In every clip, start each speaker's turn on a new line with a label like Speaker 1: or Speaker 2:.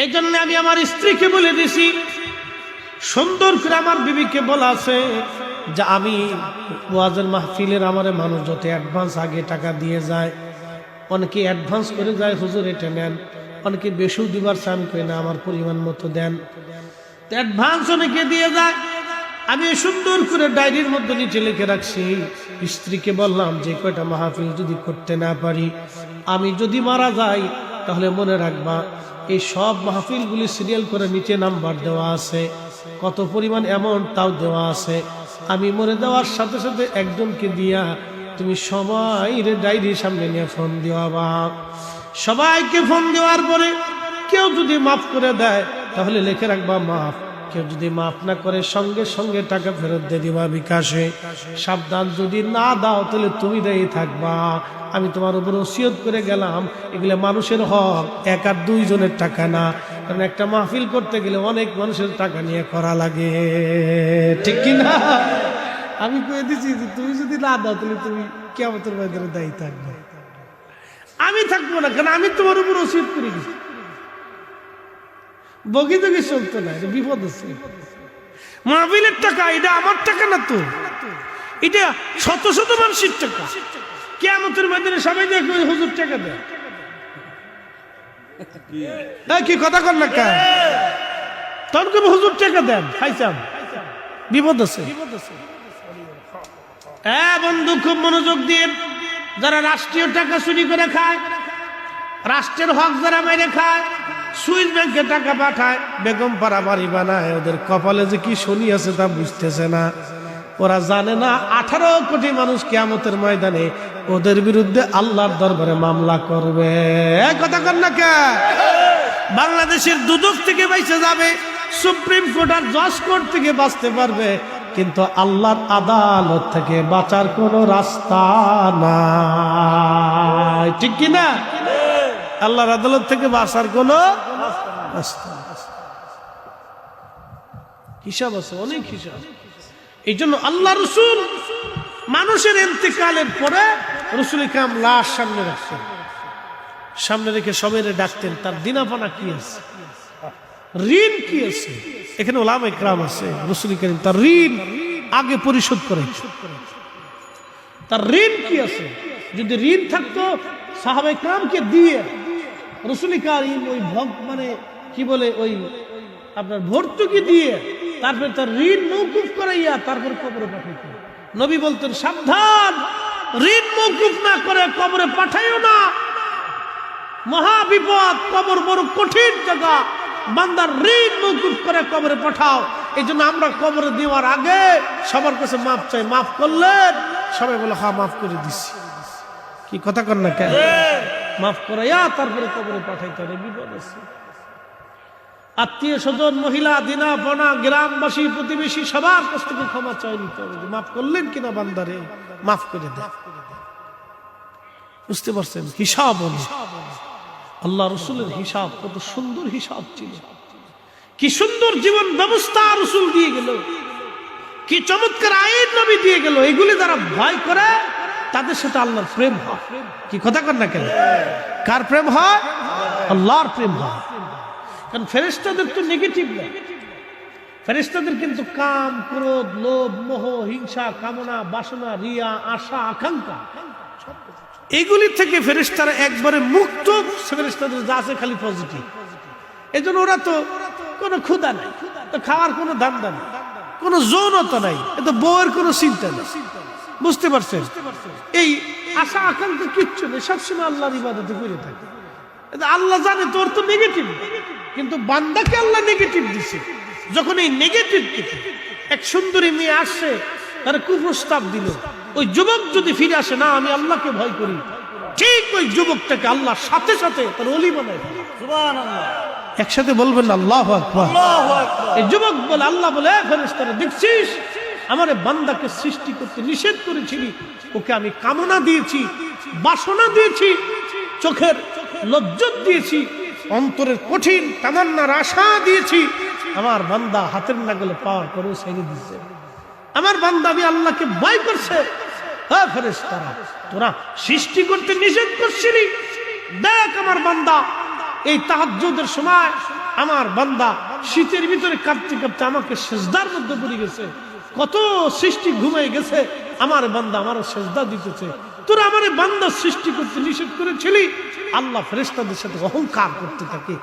Speaker 1: এই জন্য আমি আমার স্ত্রীকে বলে দিছি, সুন্দর করে আমার বিবিকে বলা আছে যে আমি ওয়াজের মাহফিলের আমারে মানুষ যত অ্যাডভান্স আগে টাকা দিয়ে যায়, অনেকে অ্যাডভান্স করে যায় হুজুর এটা নেন, অনেকে বেশিও দিবার চান কই না আমার পরিমাণ মতো দেন, অ্যাডভান্স অনেকে দিয়ে যায়। আমি সুন্দর করে ডায়েরির মধ্যে নিচে লিখে রাখছি, স্ত্রীকে বললাম যে কয়টা মাহফিল যদি করতে না পারি, আমি যদি মারা যাই তাহলে মনে রাখবা এই সব মাহফিলগুলি সিরিয়াল করে নিচে নাম্বার দেওয়া আছে, কত পরিমাণ অ্যামাউন্ট তাও দেওয়া আছে। আমি মরে দেওয়ার সাথে সাথে একজনকে দিয়া তুমি সবাই ডায়েরির সামনে নিয়ে ফোন দেওয়া, সবাইকে ফোন দেওয়ার পরে কেউ যদি মাফ করে দেয় তাহলে লিখে রাখবা মাফ, কেউ যদি মাফ না করে সঙ্গে সঙ্গে টাকা ফেরত দিয়ে দিবা বিকাশে। সাবধান, যদি না দাও তাহলে তুমি দায়ী থাকবা। আমি তোমার উপর ওসিয়ত করে গেলাম, এগুলো মানুষের হক, এক আর দুইজনের টাকা না, কারণ একটা মাহফিল করতে গেলে অনেক মানুষের টাকা নিয়ে করা লাগে, ঠিক কিনা? আমি কয়ে দিচ্ছি যে তুমি যদি না দাও তাহলে তুমি কিয়ামতের ময়দানে দায়ী থাকবে। আমি থাকবো না, কারণ আমি তোমার উপর ওসিয়ত করে গেছি। বগি তোকে চলতো না, এটা বিপদ আছে। মাহফিলের টাকা এটা আমার টাকা না তো, এটা শত শত মানুষের টাকা। কিয়ামতের ময়দানে সবাই দেখবে হুজুর টাকা দেয়, কি কথা কর না কা, তখন কবে হুজুর টাকা দেন, খাইছাম, বিপদ আছে। হ্যাঁ বন্ধু, খুব মনোযোগ দিয়ে, যারা রাষ্ট্রীয় টাকা চুরি করে খায়, রাষ্ট্রের হক যারা মেরে খায়, সুইস ব্যাংকে টাকা পাঠায়, বেগম পাড়া বাড়ি বানায়, ওদের কপালে যে কি শনি আছে তা বুঝতেছে না। ওরা জানে না 18 কোটি মানুষ কিয়ামতের ময়দানে ওদের বিরুদ্ধে আল্লাহর দরবারে মামলা করবে। কথা কর না কে? বাংলাদেশের দুদক থেকে বাইচে যাবে, সুপ্রিম কোর্ট আর জজ কোর্ট থেকে বাঁচতে পারবে, কিন্তু আল্লাহর আদালত থেকে বাঁচার কোনো রাস্তা নাই, ঠিক কিনা? আল্লাহর আদালত থেকে বাঁচার কোনো রাস্তা, হিসাব আছে, অনেক হিসাব। এই জন্য আল্লাহ রসুল মানুষের ইন্তেকালের পরে রসুল ইকরাম লাশ সামনে রাখতেন, সামনে রেখে সবাই ডাকতেন, তার দিনাপানা কি আছে, ঋণ কি আছে। এখানে ওলামা ইকরাম আছে, রসুল করিম তার ঋণ আগে পরিশোধ করে, তার ঋণ কি আছে। যদি ঋণ থাকতো সাহাবা ইকরামকে দিয়ে রসুল করিম ওই মানে কি বলে ওই আপনার ভর্তুকি দিয়ে তারপরে তার ঋণ মওকুফ করাইয়া তারপর কবরে পাঠাইতেন। নবী বলতেন সাবধান, ঋণ মওকুফ না করে কবরে পাঠাইও না, মহা বিপদ, কবর বড় কঠিন জায়গা, বান্দার ঋণ মওকুফ করে কবরে পাঠাও। এই জন্য আমরা কবরে দেওয়ার আগে সবার কাছে মাফ চাই, মাফ করলেন সবাই বলে হ্যাঁ মাফ করে দিছি, কি কথা কর না কেন? মাফ করাইয়া তারপরে কবরে পাঠাইতে হবে, বিপদ আছে। আত্মীয় স্বজন, মহিলা, দিনা পনা, গ্রামবাসী, প্রতিবেশী সবার কাছ থেকে ক্ষমা চাই নিতে হবে, মাফ করলেন কিনা বান্দারে, মাফ করে দেন। বুঝতে পারছেন? হিসাব আল্লাহ রসুলের হিসাব কত সুন্দর হিসাব ছিল, কি সুন্দর জীবন ব্যবস্থা রসুল দিয়ে গেল, কি চমৎকার আইন নবী দিয়ে গেল। এগুলি যারা ভয় করে তাদের সাথে আল্লাহর প্রেম হয়, কি কথা কর না কেন? কার প্রেম হয়? আল্লাহর প্রেম হয়। কারণ ফেরেশতাদের তো নেগেটিভ না, ফেরেশতাদের কিন্তু কাম, ক্রোধ, লোভ, মোহ, হিংসা, কামনা, বাসনা, রিয়া, আশা, আকাঙ্ক্ষা, এগুলি থেকে ফেরেশতারা একবারে মুক্ত। ফেরেশতাদের যা আছে খালি পজিটিভ। এই জন্য ওরা তো কোনো ক্ষুধা নাই, খাওয়ার কোনো ধান্দা নেই, কোনো যৌনতা নাই, এত বউয়ের কোনো চিন্তা নেই। বুঝতে পারছেন? এই আশা আকাঙ্ক্ষা কিচ্ছু নেই, সবসময় আল্লাহর ইবাদতে করে থাকে। আল্লাহ জানে তোর তো নেগেটিভ, কিন্তু বান্দাকে আল্লাহ নেগেটিভ দিছে। যখন এই নেগেটিভ এক সুন্দরী মেয়ে আসছে, তার কুপ্রস্তাব দিল, ওই যুবক যদি ফিরে আসে না আমি আল্লাহকে ভয় করি, ঠিক ওই যুবকটাকে আল্লাহ সাথে সাথে তার ওলি বানায়। সুবহানাল্লাহ, একসাথে বলবেন আল্লাহু আকবার। এই যুবক বলে, আল্লাহ বলে, ফেরেশতারা দেখছিস আমার বান্দাকে সৃষ্টি করতে নিষেধ করেছিলি, ওকে আমি কামনা দিয়েছি, বাসনা দিয়েছি, চোখের লজ্জত দিয়েছি, অন্তরের কঠিন তামান্নার আশা দিয়েছি। আমার বান্দা হাতের নাগালে পাওয়ার পরেও ছেড়ে দিচ্ছে। আমার বান্দা আমি আল্লাহকে ভয় করছে। হ্যাঁ ফেরেশতারা, তোরা সৃষ্টি করতে নিষেধ করছিলি, দেখ আমার বান্দা এই তাহাজ্জুদের সময় আমার বান্দা শীতের ভিতরে কাঁপতে কাঁপতে আমাকে সেজদার মধ্যে পড়ে গেছে, কত সৃষ্টি ঘুমাই গেছে, আমার বান্দা আমার সেজদা দিতেছে। তোরা আমার বান্দা সৃষ্টি করতে নিষেধ করেছিলি। আল্লাহ ফেরেশতাদের সাথে অহংকার করতে থাকে,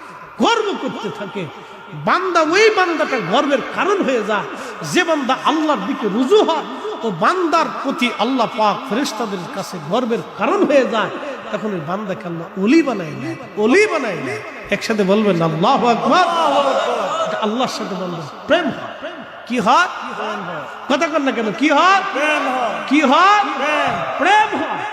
Speaker 1: গর্ব করতে থাকে। বান্দা ওই বান্দাটা গর্বের কারণ হয়ে যায় যে বান্দা আল্লাহর দিকে রুজু হয়, ও বান্দার প্রতি আল্লাহ পাক ফেরেশতাদের কাছে গর্বের কারণ হয়ে যায়। তখন ওই বান্দাকে আল্লাহ ওলি বানায় নেয়, ওলি বানায় নেয়। একসাথে বলবেন আল্লাহু আকবার। আল্লাহর সাথে বান্দার প্রেম হয়। কি হয়? কথা কন না কেন? কি হয়? কি হয়? প্রেম হয়।